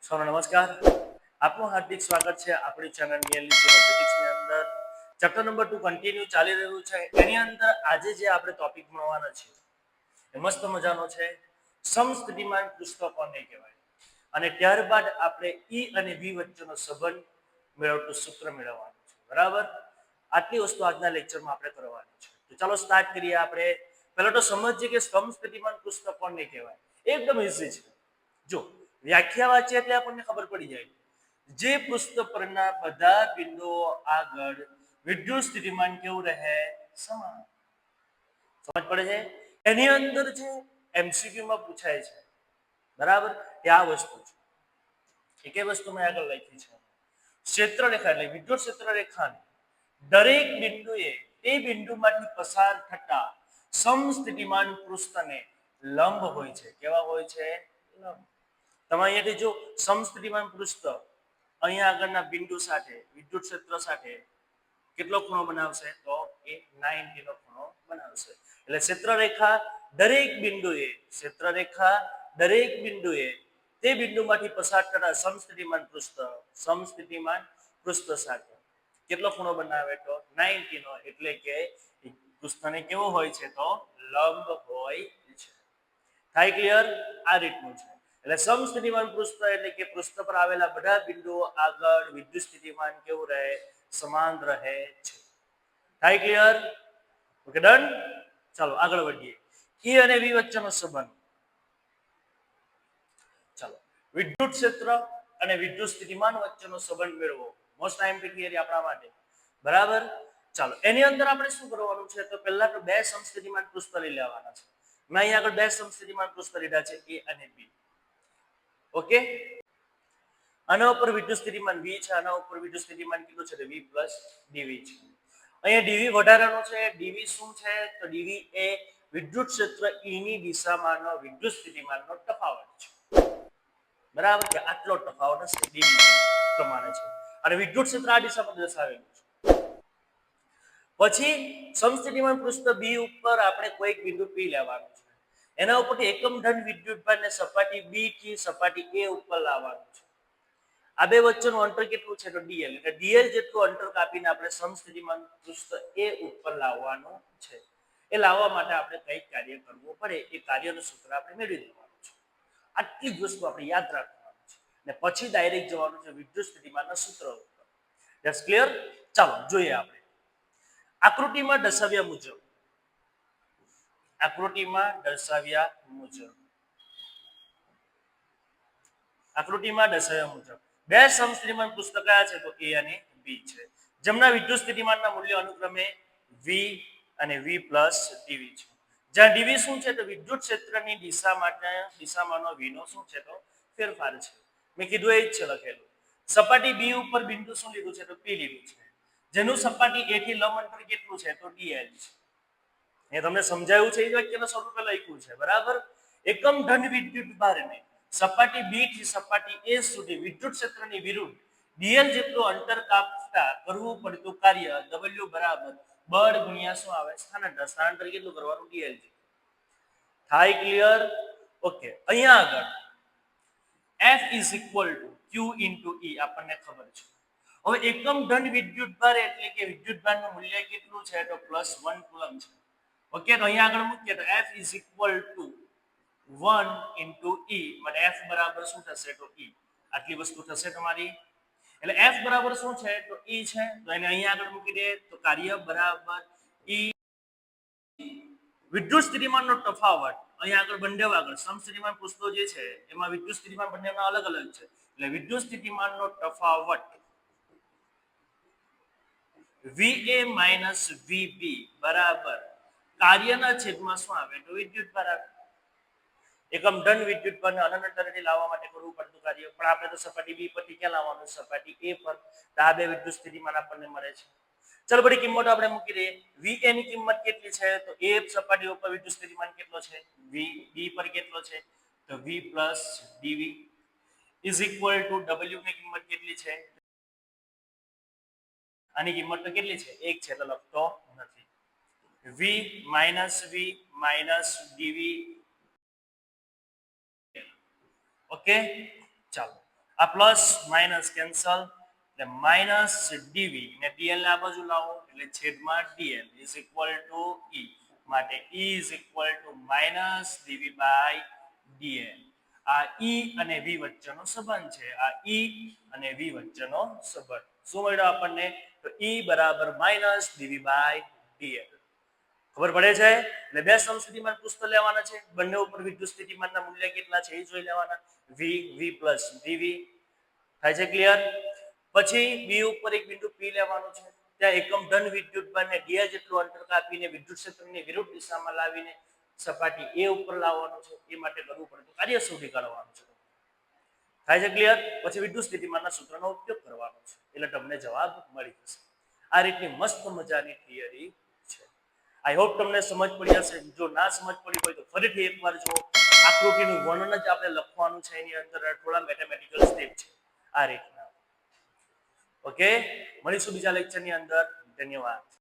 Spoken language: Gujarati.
નમસ્કાર, આપનું હાર્દિક સ્વાગત છે આપણી ચેનલ ફિઝિક્સની અંદર. ચેપ્ટર નંબર 2 કન્ટિન્યુ ચાલી રહ્યું છે. એની અંદર આજે જે આપણે ટોપિક ભણવાનો છે એ મસ્ત મજાનો છે, સમસ્થિતિમાન પૃષ્ઠ કોને કહેવાય, અને ત્યારબાદ આપણે ઈ અને વી વચ્ચેનો સંબંધ મેળવતું સૂત્ર મેળવવાનું છે. બરાબર, આટલી વસ્તુ આજના લેક્ચરમાં આપણે કરવાની છે. તો ચાલો સ્ટાર્ટ કરીએ. આપણે પહેલા તો સમજીએ કે સમસ્થિતિમાન પૃષ્ઠ કોને કહેવાય. એકદમ ઇઝી છે. જો વ્યાખ્યા વાંચીએ એટલે આપણને ખબર પડી જાય, જે પૃષ્ઠ પરના બધા બિંદુઓ આગળ વિદ્યુત સ્થિતિમાન કેવું રહે? સમાન. સમજ પડે છે? એની અંદર જે MCQ માં પૂછાય છે, બરાબર, એ આ વસ્તુ છે. એક વસ્તુ મેં આગળ લખી છે, ક્ષેત્રરેખા એટલે વિદ્યુત ક્ષેત્રરેખાની દરેક બિંદુએ તે બિંદુમાંથી પસાર થતા સમસ્થિતિમાન પૃષ્ઠને લંબ હોય છે. કેવા હોય છે? લંબ. તમે અહીંયાથી જો સમસ્થિતિમાન પૃષ્ઠ અહીંયા આગળના બિંદુ સાથે વિદ્યુત ક્ષેત્ર સાથે કેટલો ખૂણો બનાવશે? તો એ 90 નો ખૂણો બનાવશે. એટલે ક્ષેત્રરેખા દરેક બિંદુએ તે બિંદુમાંથી પસાર થતા સમસ્થિતિમાન પૃષ્ઠ સાથે કેટલો ખૂણો બનાવે? તો 90 નો. એટલે કે પૃષ્ઠને કેવો હોય છે? તો લંબ હોય છે. થાય ક્લિયર? આ રીતનું છે. એટલે સમસ્થિતિમાન પૃષ્ઠ એટલે કે પૃષ્ઠ પર આવેલા બધા બિંદુઓ આગળ વિદ્યુત સ્થિતિમાન કેવું રહે? સમાન રહે છે. થાય ક્લિયર? Okay, done. ચાલો આગળ વધીએ. ઈ અને વી વચ્ચેનો સંબંધ. ચાલો, વિદ્યુત ક્ષેત્ર અને વિદ્યુત સ્થિતિમાન વચ્ચેનો સંબંધ મેળવો. મોસ્ટ આઈએમપી થિયરી આપણા માટે. બરાબર. ચાલો, એની અંદર આપણે શું કરવાનું છે? તો પહેલા તો બે સમસ્થિતિમાન પૃષ્ઠ લઈ લેવાના છે. મેં અહીંયા આગળ બે સમસ્થિતિમાન પૃષ્ઠ લીધા છે, એ અને બી. ઓકે, આના ઉપર વિદ્યુત સ્થિતિમાન વી છે, આના ઉપર વિદ્યુત સ્થિતિમાન કેટલું છે? વી પ્લસ ડીવી છે. અહીંયા ડીવી વધારાનો છે. ડીવી શું છે? તો ડીવી એ વિદ્યુત ક્ષેત્ર ઈ ની દિશામાંનો વિદ્યુત સ્થિતિમાનનો તફાવત છે. બરાબર છે? આટલો તફાવત હશે ડીવી પ્રમાણે છે, અને વિદ્યુત ક્ષેત્ર આ દિશામાં દર્શાવેલું છે. પછી સમસ્થિતિમાન પૃષ્ઠ બી ઉપર આપણે કોઈક બિંદુ પી લેવાનું છે. એના ઉપરથી એકમ ધન વિદ્યુતભારને સપાટી બી થી સપાટી એ ઉપર લાવવાનું છે. આ બે વચ્ચેનું અંતર કેટલું છે? તો ડીએલ. એટલે ડીએલ જેટલું અંતર કાપીને આપણે સમસ્થિતિમાન પૃષ્ઠ એ ઉપર લાવવાનું છે. એ લાવવા માટે આપણે કંઈક કાર્ય કરવું પડે. એ કાર્યનું સૂત્ર આપણે મેળવી દેવાનું છે. આટલી જ વસ્તુ આપણે યાદ રાખવાનું છે, અને પછી ડાયરેક્ટ જવાનું છે વિદ્યુત સ્થિતિમાનના સૂત્ર ઉપર. That's clear? ચાલો જોઈએ. આપણે આકૃતિમાં દર્શાવ્યા મુજબ બે સમસ્થિતિમાન પૃષ્ઠ કયા છે? તો એ અને બી છે, જેમના વિદ્યુત સ્થિતિમાનના મૂલ્યો અનુક્રમે વી અને વી પ્લસ ડીવી છે. જ્યાં ડીવી શું છે? તો વિદ્યુત ક્ષેત્રની દિશામાંનો વી નો શું છે? તો ફેરફાર છે. મેં કીધું એ જ છે લખેલું. સપાટી બી ઉપર બિંદુ શું લીધું છે? તો પી લીધું છે, જેનું સપાટી એ થી લંબ અંતર કેટલું છે? તો ડીએલ છે. એ તમને સમજાયું છે? એ વાક્યના સ્વરૂપે લખ્યું છે. બરાબર. એકમ ધન વિદ્યુત ભારને સપાટી બી થી સપાટી એ સુધી વિદ્યુત ક્ષેત્રની વિરુદ્ધ ડીએલ જેટલું અંતર કાપતા કરવું પડતું કાર્ય ડબલ્યુ બરાબર બળ ગુણ્યા શું આવે? સ્થાનાંતર. સ્થાનાંતર કેટલું કરવાનું? ડીએલ. થાય ક્લિયર? ઓકે, અહીંયા આગળ F is equal to Q into E આપણને ખબર છે. હવે એકમ ધન વિદ્યુતભાર એટલે કે વિદ્યુતભારનું મૂલ્ય કેટલું છે? તો +1 કુલમ છે. ઓકે, તો અહીંયા આગળ મૂકીએ તો F is equal to 1 into E, মানে F બરાબર શું થશે? તો E. આટલી વસ્તુ થશે તમારી. એટલે F બરાબર શું છે? તો E છે. તો એને અહીંયા આગળ મૂકી દે તો કાર્ય બરાબર E વિદ્યુત સ્થિતિમાનનો તફાવત. અહીંયા આગળ બંને આગળ સમસ્થિતિમાન પૃષ્ઠો જે છે એમાં વિદ્યુત સ્થિતિમાન બંનેના અલગ અલગ છે. એટલે વિદ્યુત સ્થિતિમાનનો તફાવત VA - VB બરાબર કાર્યના છેદમાં શું આવે? તો વિદ્યુતભાર આવે. એકમ ધન વિદ્યુતભારને અનંત અંતરેથી લાવવા માટે કરવું પડતું કાર્ય, પણ આપણે તો સપાટી બી પરથી ક્યાં લાવવાનું? સપાટી એ પર. આ બે વિદ્યુત સ્થિતિમાન આપણને મળે છે. ચલો બધી કિંમતો આપણે મૂકી દઈએ. VA ની કિંમત કેટલી છે? તો એ સપાટી ઉપર વિદ્યુત સ્થિતિમાન કેટલો છે? VB પર કેટલો છે? તો V plus DV is equal two W ની કિંમત કેટલી છે? આની કિંમત તો કેટલી છે? 1 છે, એટલે લખતો નથી. V - DV. ઓકે, ચાલો આ પ્લસ માઇનસ કેન્સલ એટલે માઇનસ ડીવી ને ડીએલ ને આ બાજુ લાવો એટલે છેદમાં DL is equal to E માટે E is equal to minus DV by DL આ ઈ અને વી વચ્ચેનો સંબંધ છે આ ઈ અને વી વચ્ચેનો સંબંધ શું મળ્યો આપણને તો ઈ બરાબર માઇનસ ડીવી બાય ડીએલ ખબર પડે છે એટલે બે સમસ્થિતિમાન પુસ્તક લેવાના છે બંને ઉપર વિદ્યુત સ્થિતિમાનના મૂલ્ય કેટલા છે એ જોઈ લેવાના v v પ્લસ dv થાય છે ક્લિયર પછી b ઉપર એક બિંદુ p લેવાનું છે ત્યાં એકમ ધન વિદ્યુત બળને d જેટલું અંતર કાપીને વિદ્યુત ક્ષેત્રની વિરુદ્ધ દિશામાં લાવીને સપાટી a ઉપર લાવવાનું છે એ માટે કરવું પડે કાર્ય શોધી કાઢવાનું છે થાય છે ક્લિયર પછી વિદ્યુત સ્થિતિમાનના સૂત્રનો ઉપયોગ કરવાનો છે એટલે તમને જવાબ મળી જશે આ રીતની મસ્ત મજાની થિયરી છે આઈ હોપ તમને સમજ પડી હશે જો ના સમજ પડી હોય તો ફરીથી એકવાર જો આકૃતિનું વર્ણન જ આપણે લખવાનું છે એની અંદર થોડા મેથેમેટિકલ સ્ટેપ છે આ રીતના ઓકે મળીશું બીજા લેક્ચરની અંદર ધન્યવાદ